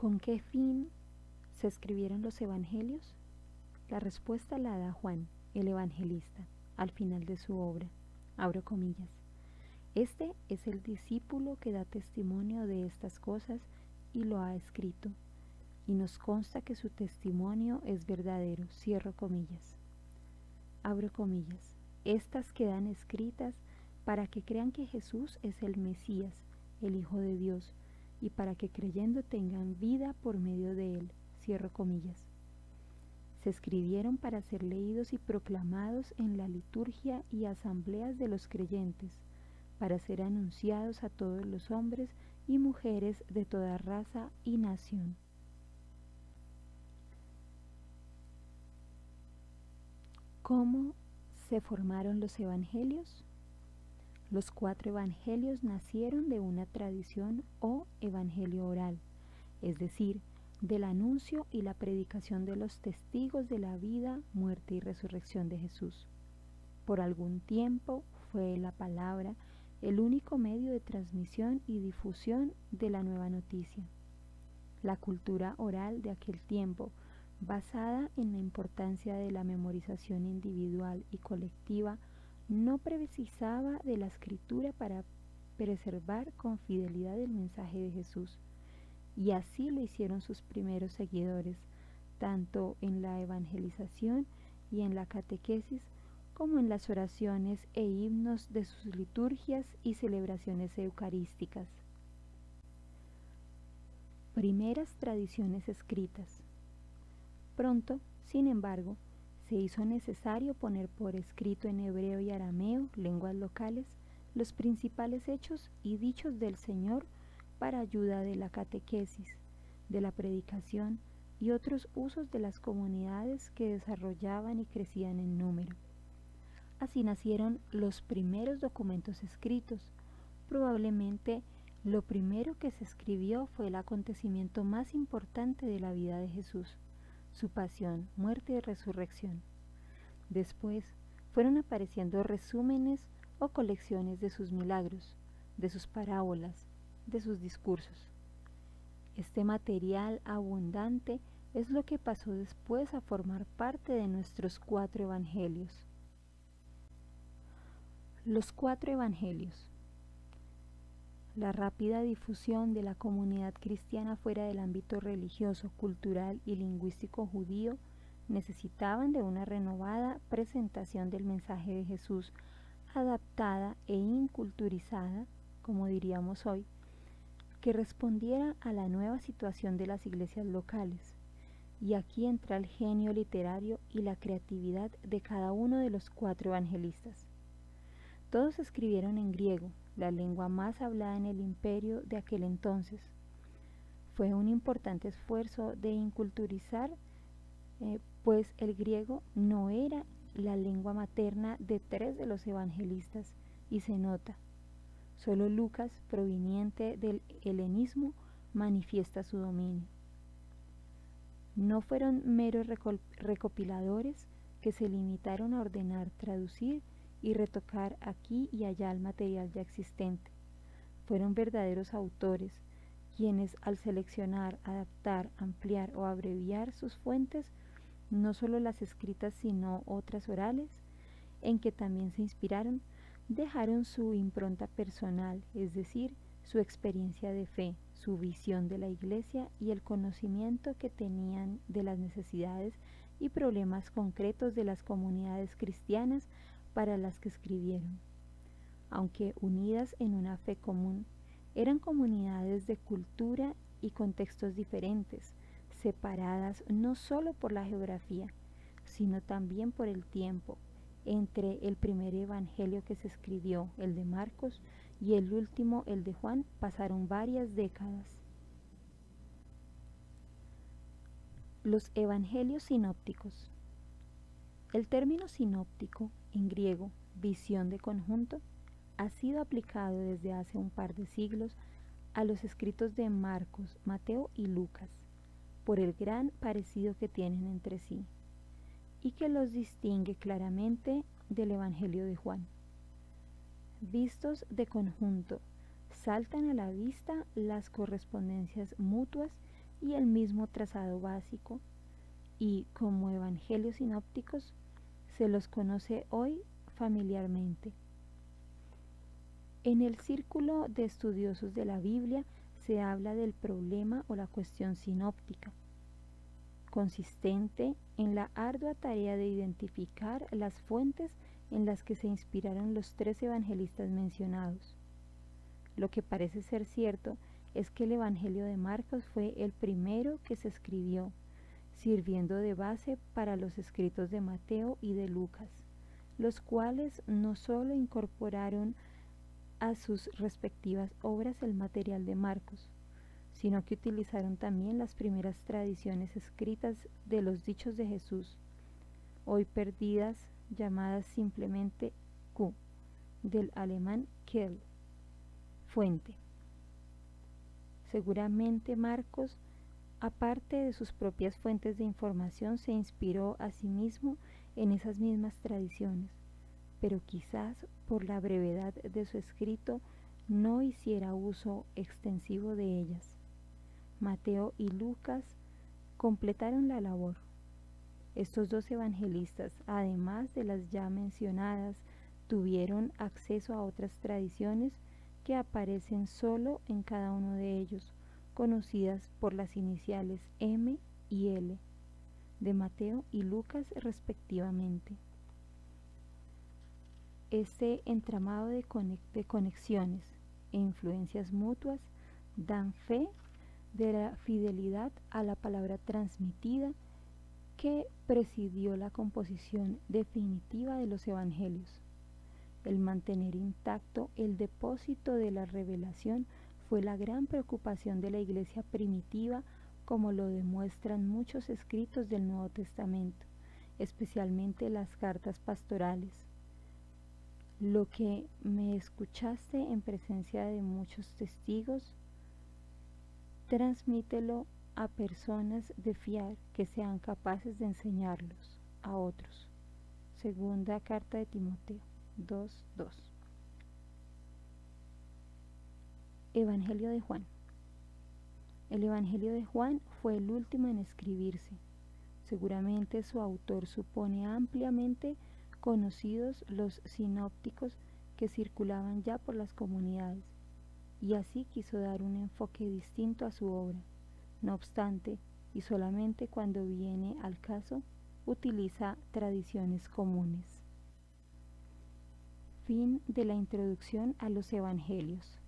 ¿Con qué fin se escribieron los evangelios? La respuesta la da Juan, el evangelista, al final de su obra. Abro comillas. Este es el discípulo que da testimonio de estas cosas y lo ha escrito, y nos consta que su testimonio es verdadero. Cierro comillas. Abro comillas. Estas quedan escritas para que crean que Jesús es el Mesías, el Hijo de Dios, y para que creyendo tengan vida por medio de él. Cierro comillas. Se escribieron para ser leídos y proclamados en la liturgia y asambleas de los creyentes, para ser anunciados a todos los hombres y mujeres de toda raza y nación. ¿Cómo se formaron los evangelios? Los 4 evangelios nacieron de una tradición o evangelio oral, es decir, del anuncio y la predicación de los testigos de la vida, muerte y resurrección de Jesús. Por algún tiempo fue la palabra el único medio de transmisión y difusión de la nueva noticia. La cultura oral de aquel tiempo, basada en la importancia de la memorización individual y colectiva, no precisaba de la escritura para preservar con fidelidad el mensaje de Jesús, y así lo hicieron sus primeros seguidores, tanto en la evangelización y en la catequesis, como en las oraciones e himnos de sus liturgias y celebraciones eucarísticas. Primeras tradiciones escritas. Pronto, sin embargo, se hizo necesario poner por escrito en hebreo y arameo, lenguas locales, los principales hechos y dichos del Señor para ayuda de la catequesis, de la predicación y otros usos de las comunidades que desarrollaban y crecían en número. Así nacieron los primeros documentos escritos. Probablemente lo primero que se escribió fue el acontecimiento más importante de la vida de Jesús, su pasión, muerte y resurrección. Después fueron apareciendo resúmenes o colecciones de sus milagros, de sus parábolas, de sus discursos. Este material abundante es lo que pasó después a formar parte de nuestros 4 evangelios. Los 4 evangelios. La rápida difusión de la comunidad cristiana fuera del ámbito religioso, cultural y lingüístico judío necesitaban de una renovada presentación del mensaje de Jesús, adaptada e inculturizada, como diríamos hoy, que respondiera a la nueva situación de las iglesias locales. Y aquí entra el genio literario y la creatividad de cada uno de los 4 evangelistas. Todos escribieron en griego, la lengua más hablada en el imperio de aquel entonces. Fue un importante esfuerzo de inculturizar, pues el griego no era la lengua materna de 3 de los evangelistas, y se nota. Solo Lucas, proveniente del helenismo, manifiesta su dominio. No fueron meros recopiladores que se limitaron a ordenar, traducir y retocar aquí y allá el material ya existente. Fueron verdaderos autores, quienes al seleccionar, adaptar, ampliar o abreviar sus fuentes, no solo las escritas sino otras orales, en que también se inspiraron, dejaron su impronta personal, es decir, su experiencia de fe, su visión de la Iglesia y el conocimiento que tenían de las necesidades y problemas concretos de las comunidades cristianas para las que escribieron. Aunque unidas en una fe común, eran comunidades de cultura y contextos diferentes, separadas no solo por la geografía, sino también por el tiempo. Entre el primer evangelio que se escribió, el de Marcos, y el último, el de Juan, pasaron varias décadas. Los evangelios sinópticos. El término sinóptico, en griego, visión de conjunto, ha sido aplicado desde hace un par de siglos a los escritos de Marcos, Mateo y Lucas, por el gran parecido que tienen entre sí, y que los distingue claramente del Evangelio de Juan. Vistos de conjunto, saltan a la vista las correspondencias mutuas y el mismo trazado básico, y como evangelios sinópticos se los conoce hoy familiarmente. En el círculo de estudiosos de la Biblia se habla del problema o la cuestión sinóptica, consistente en la ardua tarea de identificar las fuentes en las que se inspiraron los 3 evangelistas mencionados. Lo que parece ser cierto es que el Evangelio de Marcos fue el primero que se escribió, sirviendo de base para los escritos de Mateo y de Lucas, los cuales no solo incorporaron a sus respectivas obras el material de Marcos, sino que utilizaron también las primeras tradiciones escritas de los dichos de Jesús, hoy perdidas, llamadas simplemente Q, del alemán Quelle, fuente. Seguramente Marcos, aparte de sus propias fuentes de información, se inspiró a sí mismo en esas mismas tradiciones, pero quizás por la brevedad de su escrito no hiciera uso extensivo de ellas. Mateo y Lucas completaron la labor. Estos 2 evangelistas, además de las ya mencionadas, tuvieron acceso a otras tradiciones que aparecen solo en cada uno de ellos, conocidas por las iniciales M y L, de Mateo y Lucas respectivamente. Este entramado de conexiones e influencias mutuas dan fe de la fidelidad a la palabra transmitida que presidió la composición definitiva de los evangelios. El mantener intacto el depósito de la revelación fue la gran preocupación de la Iglesia primitiva, como lo demuestran muchos escritos del Nuevo Testamento, especialmente las cartas pastorales. Lo que me escuchaste en presencia de muchos testigos, transmítelo a personas de fiar que sean capaces de enseñarlos a otros. Segunda carta de Timoteo 2:2. Evangelio de Juan. El Evangelio de Juan fue el último en escribirse. Seguramente su autor supone ampliamente conocidos los sinópticos que circulaban ya por las comunidades, y así quiso dar un enfoque distinto a su obra. No obstante, y solamente cuando viene al caso, utiliza tradiciones comunes. Fin de la introducción a los Evangelios.